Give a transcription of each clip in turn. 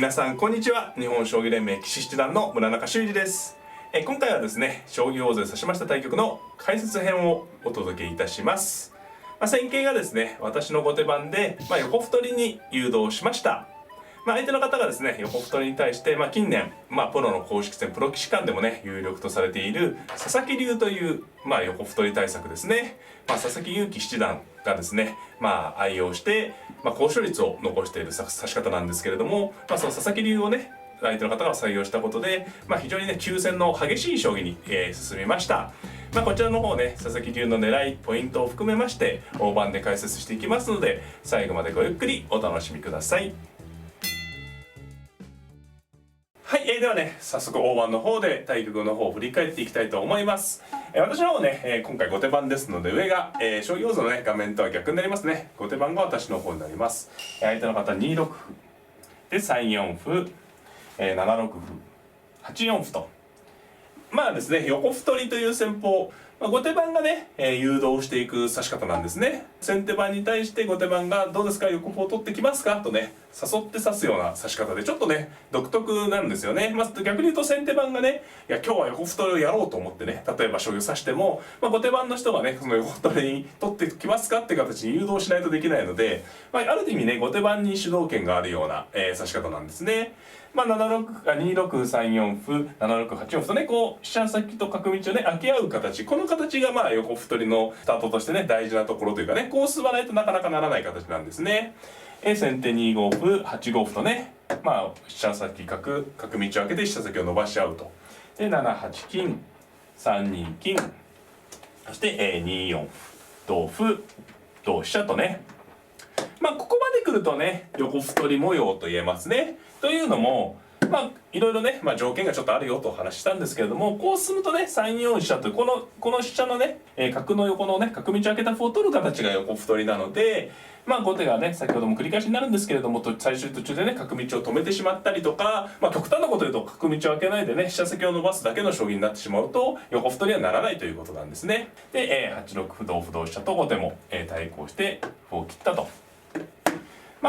皆さんこんにちは。日本将棋連盟棋士七段の村中秀二です。今回はですね、将棋王座で指しました対局の解説編をお届けいたします。戦型がですね、私の後手番で、横太りに誘導しました。相手の方がですね、横太りに対して、近年、プロの公式戦プロ棋士間でもね有力とされている佐々木流という、横太り対策ですね。佐々木勇気七段がですね、愛用して、高勝率を残している指し方なんですけれども、その佐々木流をね相手の方が採用したことで、非常にね急戦の激しい将棋に、進みました。こちらの方ね、佐々木流の狙いポイントを含めまして大盤で解説していきますので、最後までごゆっくりお楽しみください。はい、ではね、早速大盤の方で対局の方を振り返っていきたいと思います。私の方ね、今回後手番ですので、上が、将棋王座のね画面とは逆になりますね。後手番が私の方になります。相手の方2六歩で3四歩、7六歩8四歩と、ですね、横太りという戦法、後手番がね、誘導していく指し方なんですね。先手番に対して後手番がどうですか、横歩を取ってきますかとね誘って指すような指し方で、ちょっとね独特なんですよね。逆に言うと先手番がね、いや今日は横太りをやろうと思ってね、例えば将棋を指しても、後手番の人がねその横太りに取ってきますかって形に誘導しないとできないので、ある意味ね後手番に主導権があるような、指し方なんですね。2六3四歩7六8四歩とね、こう飛車先と角道をね空け合う形、この形が横太りのスタートとしてね大事なところというかね、こう進まないとなかなかならない形なんですね。先手2五歩8五歩とね、飛車先角道を開けて飛車先を伸ばし合うと。で7八金3二金、そして、2四歩同歩同飛車とね、ここまで来るとね横太り模様と言えますね。というのもいろいろね、条件がちょっとあるよとお話ししたんですけれども、こう進むとね3四飛車というこの飛車のね、角の横のね角道を開けた歩を取る形が横太りなので、後手がね先ほども繰り返しになるんですけれども、最終途中でね角道を止めてしまったりとか、極端なこと言うと角道を開けないでね飛車先を伸ばすだけの将棋になってしまうと横太りはならないということなんですね。で、8六歩同歩同飛車と後手も、対抗して歩を切ったと。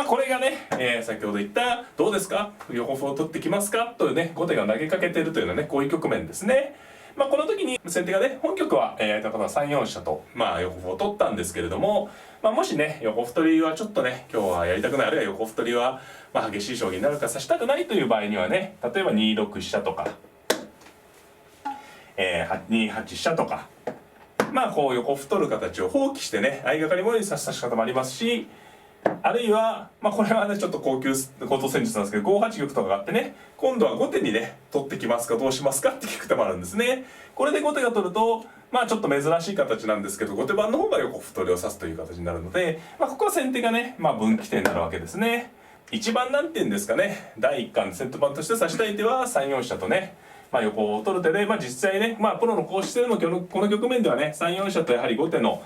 これがね、先ほど言ったどうですか横歩を取ってきますかというね後手が投げかけているというのはねこういう局面ですね。この時に先手がね本局は、3四飛車と、横歩を取ったんですけれども、もしね横太りはちょっとね今日はやりたくない、あるいは横太りは、激しい将棋になるから指したくないという場合にはね、例えば2六飛車とか、2八飛車とか、こう横太る形を放棄してね相掛かり模様に指す指し方もありますし、あるいは、これはねちょっと高等戦術なんですけど、5八玉とかがあってね、今度は後手にね取ってきますかどうしますかって聞く手もあるんですね。これで後手が取るとちょっと珍しい形なんですけど、後手番の方が横太りを指すという形になるので、ここは先手がね分岐点になるわけですね。一番なんて言うんですかね、第一感先手番として指したい手は3四飛車とね、横を取る手で、実際ねプロの公式戦のこの局面ではね3四飛車とやはり後手の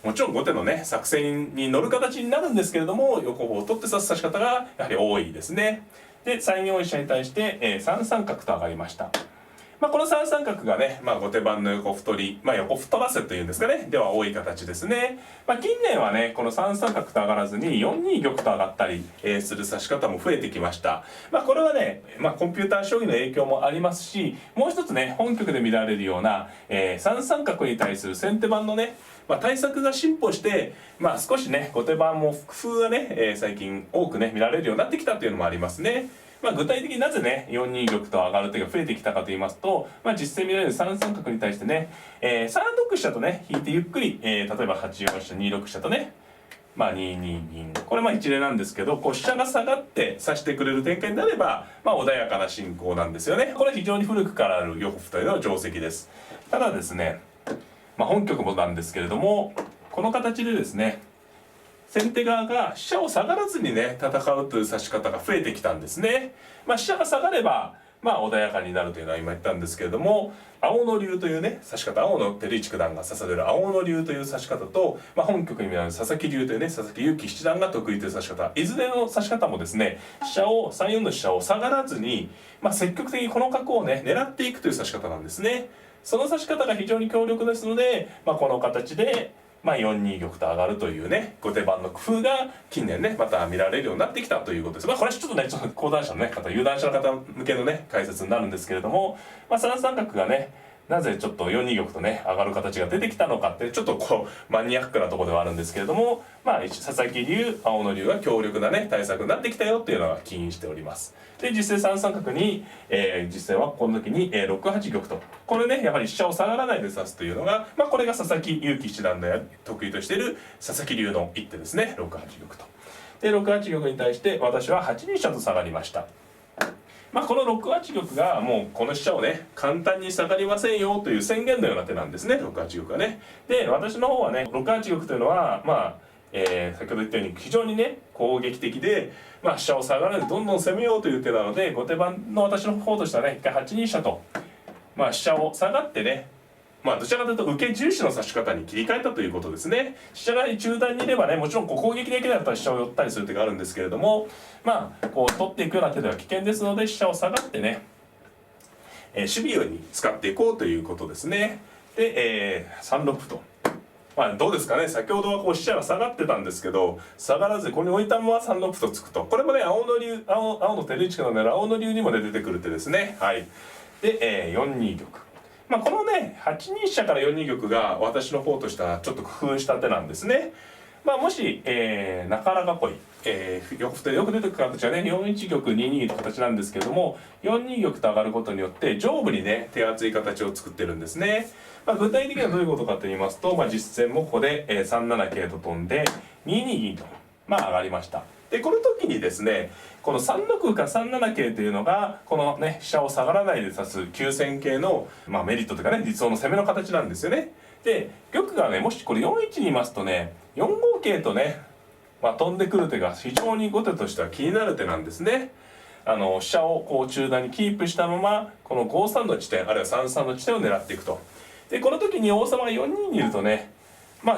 もちろん後手のね作戦に乗る形になるんですけれども、横歩を取って指す指し方がやはり多いですね。で3四飛車に対して、3三角と上がりました。この3三角がね、後手番の横太り、横太らせというんですかね、では多い形ですね。近年はねこの3三角と上がらずに4二玉と上がったり、する指し方も増えてきました。これはね、コンピューター将棋の影響もありますし、もう一つね本局で見られるような、3三角に対する先手番のね対策が進歩して、少しね後手番も工夫がね、最近多くね見られるようになってきたというのもありますね。具体的になぜね4二玉と上がる手が増えてきたかと言いますと、実際見られる3三角に対してね、3六飛車とね引いてゆっくり、例えば8四飛車2六飛車とね、2二銀、これ一例なんですけど、こう飛車が下がって指してくれる展開になれば、穏やかな進行なんですよね。これ非常に古くからある横太りの定石です。ただですね、本局もなんですけれども、この形でですね先手側が飛車を下がらずにね戦うという指し方が増えてきたんですね。飛車が下がれば穏やかになるというのは今言ったんですけれども、青野流というね指し方、青野照一九段が指される青野流という指し方と、本局に見られる佐々木流というね佐々木勇気七段が得意という指し方、いずれの指し方もですね3四の飛車を下がらずに、積極的にこの角をね狙っていくという指し方なんですね。その指し方が非常に強力ですので、この形で4二玉と上がるというね後手番の工夫が近年ねまた見られるようになってきたということです。これはちょっとね講談社の方有段者の方向けのね解説になるんですけれども、3三角がねなぜちょっと4二玉とね上がる形が出てきたのかってちょっとマニアックなところではあるんですけれども、佐々木流青野流が強力なね対策になってきたよっていうのが起因しております。で実際3三角に、実際はこの時に、6八玉とこれねやはり飛車を下がらないで指すというのが、これが佐々木勇気七段の得意としている佐々木流の一手ですね。6八玉と。で6八玉に対して私は8二飛車と下がりました。この6八玉がもうこの飛車をね簡単に下がりませんよという宣言のような手なんですね、6八玉がね。で私の方はね6八玉というのは先ほど言ったように非常にね攻撃的で、飛車を下がらずどんどん攻めようという手なので後手番の私の方としてはね一回8二飛車と、飛車を下がってねどちらかというと受け重視の指し方に切り替えたということですね。飛車が中段にいればねもちろん攻撃的だったら飛車を寄ったりする手があるんですけれども取っていくような手では危険ですので飛車を下がってね、守備用に使っていこうということですね。で、3六歩と。どうですかね、先ほどは飛車が下がってたんですけど下がらずここに置いたまま3六歩と突くと、これもね青野照一の狙う青野流にも出てくる手ですね。で、4二玉。このね8二飛車から4二玉が私の方としてはちょっと工夫した手なんですね。もし、中原囲い、よく出てくる形はね4一玉2二の形なんですけども4二玉と上がることによって上部にね手厚い形を作ってるんですね。具体的にはどういうことかと言いますと、実戦もここで、3七桂と飛んで2二銀と、上がりました。でこの時にですねこの3六か3七桂というのがこのね飛車を下がらないで指す急戦形の、メリットというかね理想の攻めの形なんですよね。で玉がねもしこれ4一にいますとね4五桂とね、飛んでくる手が非常に後手としては気になる手なんですね。飛車を中段にキープしたままこの5三の地点あるいは3三の地点を狙っていくと。でこの時に王様が4二にいるとね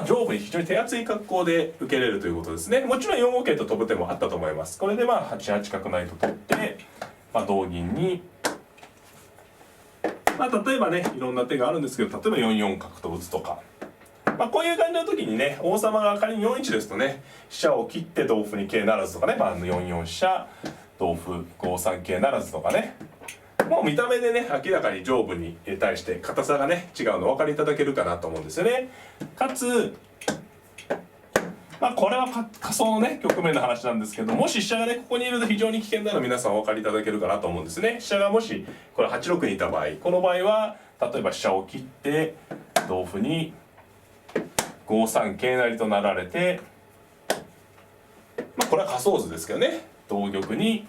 上部に非常に手厚い格好で受けれるということですね。もちろん4五桂と飛ぶ手もあったと思います。これで8八角成と取って、同銀に例えばねいろんな手があるんですけど例えば4四角と打つとか、こういう感じの時にね王様が仮に4一ですとね飛車を切って同歩に桂ならずとかね、4四飛車同歩5三桂ならずとかね、もう見た目でね明らかに上部に対して硬さがね違うのお分かりいただけるかなと思うんですよね。かつこれは仮想のね局面の話なんですけど、もし飛車がねここにいると非常に危険なの皆さんお分かりいただけるかなと思うんですね。飛車がもしこれ8六にいた場合、この場合は例えば飛車を切って同歩に5三桂成となられて、これは仮想図ですけどね同玉に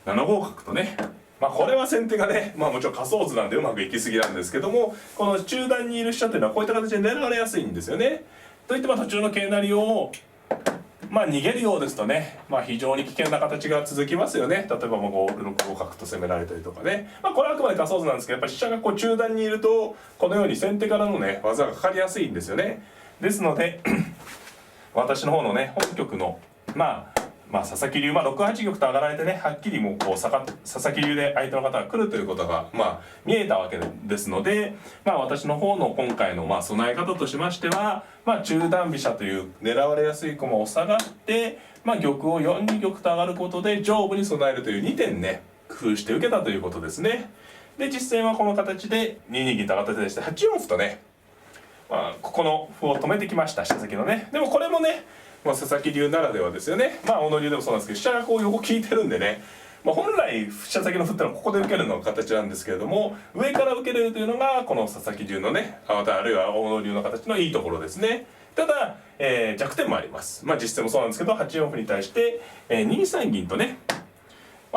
7五角とね、これは先手がね、もちろん仮想図なんでうまくいきすぎなんですけども、この中段にいる飛車というのはこういった形で狙われやすいんですよね。といって途中の桂成りを逃げるようですとね、非常に危険な形が続きますよね。例えば6五角と攻められたりとかね、これはあくまで仮想図なんですけどやっぱり飛車が中段にいるとこのように先手からのね技がかかりやすいんですよね。ですので私の方のね本局の佐々木流6八玉と上がられてねはっきりもう佐々木流で相手の方が来るということが見えたわけですので、私の方の今回の備え方としましては、中段飛車という狙われやすい駒を下がって、玉を4二玉と上がることで上部に備えるという2点ね工夫して受けたということですね。で実戦はこの形で2二銀と上がった手でして8四歩とね、ここの歩を止めてきました飛車先のね。でもこれもね佐々木流ならではですよね。小野流でもそうなんですけど飛車が横利いてるんでね、本来飛車先の歩ってのはここで受けるのが形なんですけれども上から受けれるというのがこの佐々木流のねあるいは大野流の形のいいところですね。ただ、弱点もあります。実戦もそうなんですけど8四歩に対して、2三銀とね、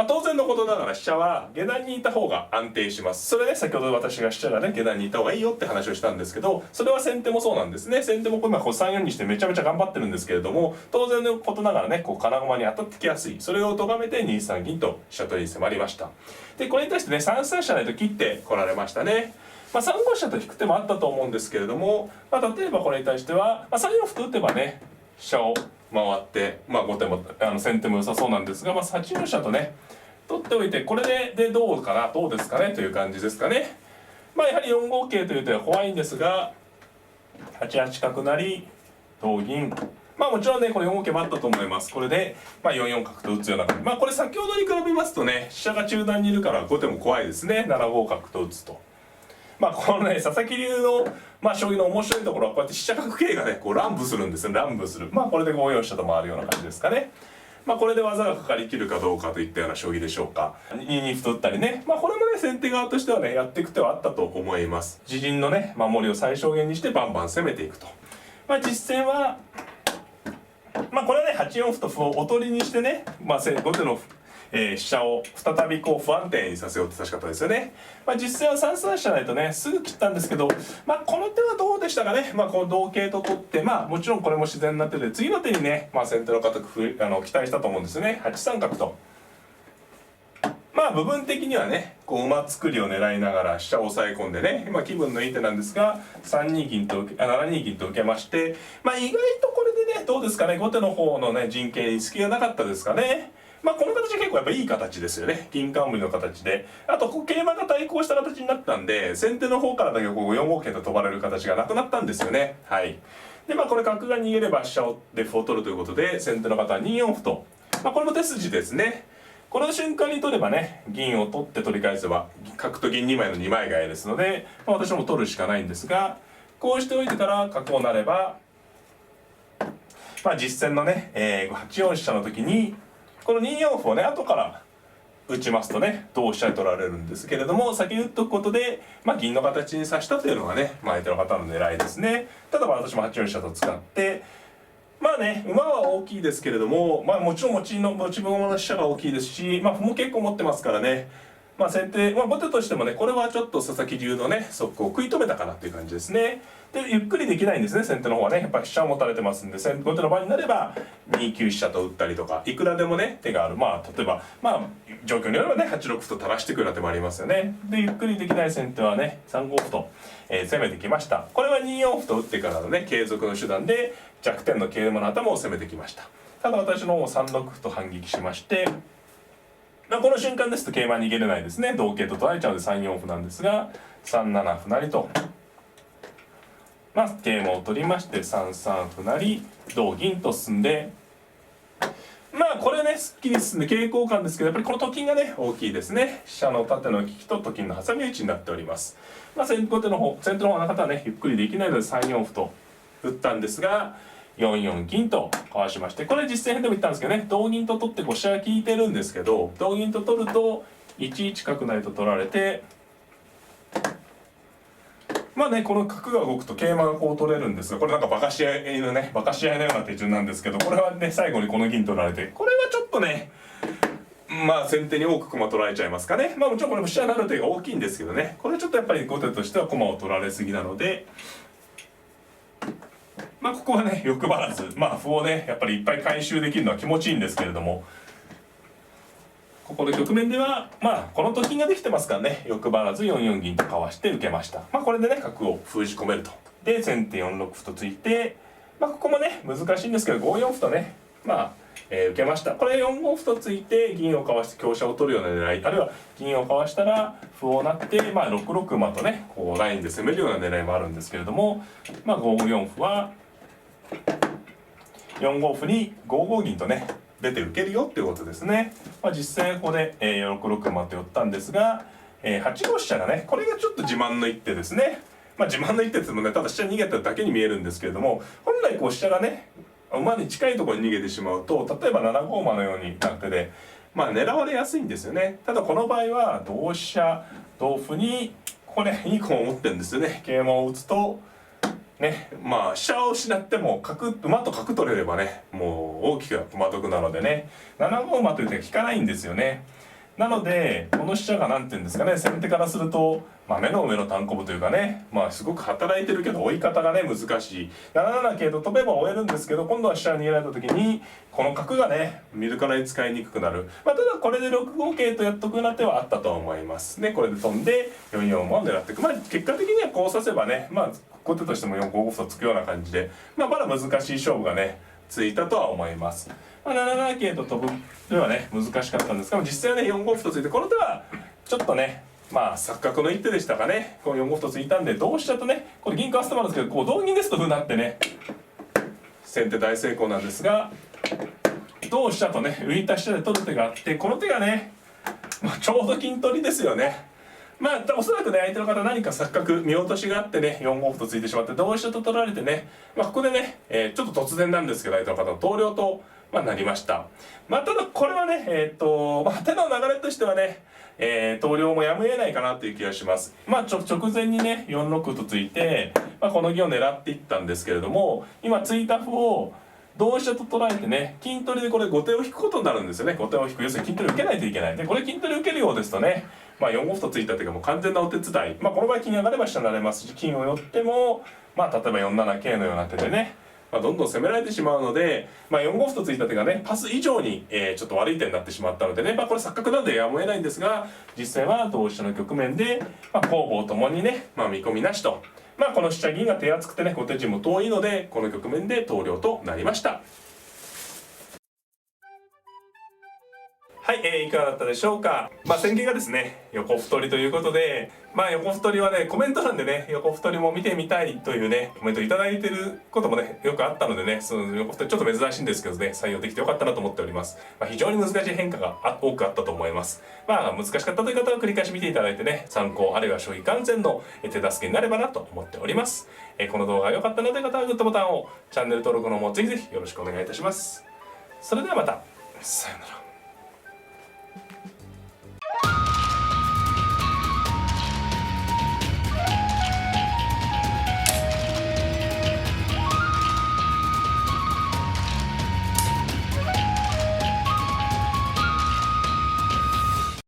当然のことながら飛車は下段にいた方が安定します。それね先ほど私が飛車がね下段にいた方がいいよって話をしたんですけど、それは先手もそうなんですね。先手も今3四にしてめちゃめちゃ頑張ってるんですけれども当然のことながらね金駒に当たってきやすい、それを咎めて2三銀と飛車取りに迫りました。でこれに対してね3三飛車成と切ってこられましたね。3五飛車と引く手もあったと思うんですけれども、例えばこれに対しては、3四歩と打てばね飛車を回って、後手も先手も良さそうなんですが、8四飛車とね取っておいてこれでどうですかねという感じですかね。やはり4五桂という手は怖いんですが、8八角成同銀、まあもちろんねこれ4五桂もあったと思います。これでまあ4四角と打つような感じ、まあこれ先ほどに比べますとね飛車が中段にいるから後手も怖いですね。7五角と打つと、まあこのね佐々木流のまあ将棋の面白いところはこうやって飛車角桂がねこう乱舞するんですよ。乱舞する、まあこれで5四飛車と回るような感じですかね。まあこれで技がかかりきるかどうかといったような将棋でしょうか。2二歩と打ったりね、まあこれもね先手側としてはねやっていく手はあったと思います。自陣のね守りを最小限にしてバンバン攻めていくと、まあ実戦はまあこれはね8四歩と歩をおとりにしてね、まあ後手の飛車を再びこう不安定にさせようって指し方ですよね。まあ実戦は3三飛車ないとねすぐ切ったんですけど、まあこの手はどうでしたかね。まあこの同桂と取って、まあもちろんこれも自然な手で次の手にねまあ先手の方期待したと思うんですよね。8三角と。まあ部分的にはねこう馬作りを狙いながら飛車を抑え込んでね、まあ、気分のいい手なんですが3二銀と7二銀と受けまして、まあ意外とこれでねどうですかね、後手の方のね陣形に隙がなかったですかね。まあこの形は結構やっぱいい形ですよね。銀冠の形で、あとこう桂馬が対抗した形になったんで先手の方からだけこう4五桂と飛ばれる形がなくなったんですよね。はい。でまあこれ角が逃げれば飛車で歩を取るということで先手の方は2四歩と、まあこれも手筋ですね。この瞬間に取ればね銀を取って取り返せば角と銀2枚の2枚替えですので、まあ、私も取るしかないんですが、こうしておいてから角を成れば、まあ、実戦のね、8四飛車の時にこの2四歩をね後から打ちますとね同飛車に取られるんですけれども、先に打っとくことで、まあ、銀の形に指したというのがね、まあ、相手の方の狙いですね。ただまあ私も8四飛車と使ってまあね馬は大きいですけれども、まあもちろん持ち駒の飛車が大きいですし、まあ歩も結構持ってますからね、まあ先手、まあ後手としてもねこれはちょっと佐々木流のね速攻を食い止めたかなっていう感じですね。でゆっくりできないんですね先手の方はね、やっぱり飛車を持たれてますんで、後手の場になれば2九飛車と打ったりとかいくらでもね手がある、まあ例えばまあ状況によればね8六歩と垂らしてくるような手もありますよね。でゆっくりできない先手はね3五歩と、攻めてきました。これは2四歩と打ってからのね継続の手段で弱点の桂馬の頭を攻めてきました。ただ私の方3六歩と反撃しまして、まあ、この瞬間ですと桂馬逃げれないですね。同桂と取られちゃうので3四歩なんですが3七歩成と、まあ桂馬を取りまして3三歩成同銀と進んで、まあこれねすっきり進んで桂交換ですけど、やっぱりこのと金がね大きいですね。飛車の縦の利きとと金の挟み撃ちになっております。まあ先手の方の方はねゆっくりできないので3四歩と打ったんですが4四銀とかわしまして、これ実戦編でも言ったんですけどね、同銀と取って飛車が利いてるんですけど、同銀と取ると1一角成と取られて、まあねこの角が動くと桂馬がこう取れるんですが、これなんかバカし合いのような手順なんですけど、これはね最後にこの銀取られて、これはちょっとねまあ先手に多く駒取られちゃいますかね。まあもちろんこれも飛車になる手が大きいんですけどね、これちょっとやっぱり後手としては駒を取られすぎなので、まあここはね欲張らず、まあ歩をねやっぱりいっぱい回収できるのは気持ちいいんですけれども、ここで局面ではまあこのと金ができてますからね欲張らず4四銀とかわして受けました。まあこれでね角を封じ込めると。で先手4六歩と突いて、まあここもね難しいんですけど5四歩とねまあ受けました。これ4五歩と突いて銀をかわして香車を取るような狙い、あるいは銀をかわしたら歩を成って、まあ6六馬とねこうラインで攻めるような狙いもあるんですけれども、まあ5四歩は4五歩に5五銀とね出て受けるよっていうことですね。まあ、実際ここで、6六馬と寄ったんですが、8五飛車がねこれがちょっと自慢の一手ですね。まあ自慢の一手って言ってもねただ飛車逃げただけに見えるんですけれども、本来こう飛車がね馬に近いところに逃げてしまうと、例えば7五馬のようになってでまあ狙われやすいんですよね。ただこの場合は同飛車同歩にこれいい駒を持ってるんですよね。桂馬を打つとね、まあ飛車を失っても馬と角取れればねもう大きく馬得なのでね、7五馬という手が効かないんですよね。なのでこの飛車が何て言うんですかね、先手からすると、まあ、目の上の単行部というかね、まあすごく働いてるけど追い方がね難しい。7七桂と飛べば追えるんですけど、今度は飛車に逃げられた時にこの角がね見るからに使いにくくなる。まあ、ただこれで6五桂とやっとくような手はあったと思いますね。これで飛んで4四馬を狙っていく。まあ結果的にはこう指せばね、まあ後手としても4五歩とつくような感じで、まあまだ難しい勝負がねついたとは思います。まあ、7七桂と飛ぶではね難しかったんですが、実際はね4五歩とついてこの手はちょっとねまあ錯覚の一手でしたかね。この4五歩と突いたんで同飛車とね、これ銀行合わせてもらうんですけど、こう同銀ですと歩になってね先手大成功なんですが、同飛車とね浮いた飛車で取る手があって、この手がね、ちょうど金取りですよね。おそらくね相手の方何か錯覚見落としがあってね4五歩と突いてしまって同飛車と取られてね、ここでね、ちょっと突然なんですけど相手の方の投了と、なりました。ただこれはね手の流れとしてはね、投了もやむを得ないかなという気がします。直前にね4六歩と突いて、この銀を狙っていったんですけれども、今突いた歩を同飛車と捉えてね金取りでこれ後手を引くことになるんですよね。後手を引く、要するに金取り受けないといけない。でこれ金取り受けるようですとね、4五歩と突いた手がもう完全なお手伝い、この場合金上がれば下になれますし、金を寄っても例えば4七桂のような手でね、どんどん攻められてしまうので、4五歩と突いた手がねパス以上に、ちょっと悪い手になってしまったのでね、これ錯覚なのでやむを得ないんですが、実際は同飛車の局面で、攻防ともにね、見込みなしと、この飛車銀が手厚くてね後手陣も遠いので、この局面で投了となりました。はい、いかがだったでしょうか。戦型がですね横歩取りということで、横歩取りはねコメント欄でね横歩取りも見てみたいというねコメントいただいてることもねよくあったのでね、その横歩取りちょっと珍しいんですけどね採用できてよかったなと思っております。非常に難しい変化が多くあったと思います。難しかったという方は繰り返し見ていただいてね、参考あるいは将棋観戦の手助けになればなと思っております。この動画が良かったなという方はグッドボタンを、チャンネル登録の方もぜひぜひよろしくお願いいたします。それではまた、さようなら。